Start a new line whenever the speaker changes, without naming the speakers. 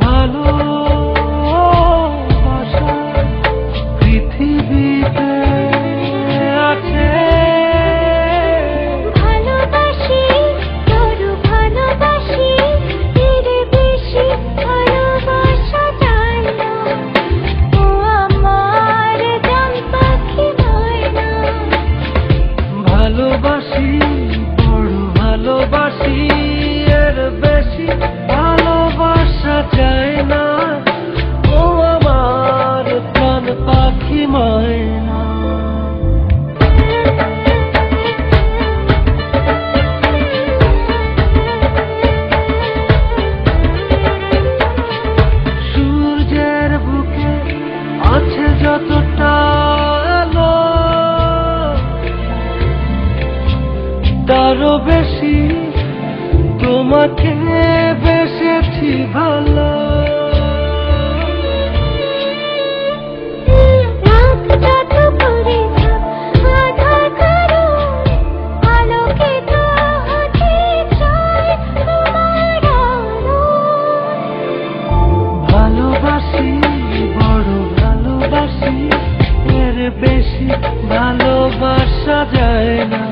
ভালোবাসা পৃথিবীতে আছে।
ভালোবাসি, বড় ভালোবাসি, এর বেশি ভালোবাসা যায় না। ও আমার জান পাখি ময়না।
ভালোবাসি, বড় ভালোবাসি, এর বেশি ভালোবাসা যায় না। ও আমার প্রাণ পাখি ময়না। সূর্যের বুকে আছে যতটা আলো, তারও বেশি তোমাকে বেসেছি ভালো।
রাত যত করে থাক, আধার করো, আলোকিত হতে চাই তোমার আলো।
ভালোবাসি, বড় ভালোবাসি, এর বেশি ভালোবাসা যায় না।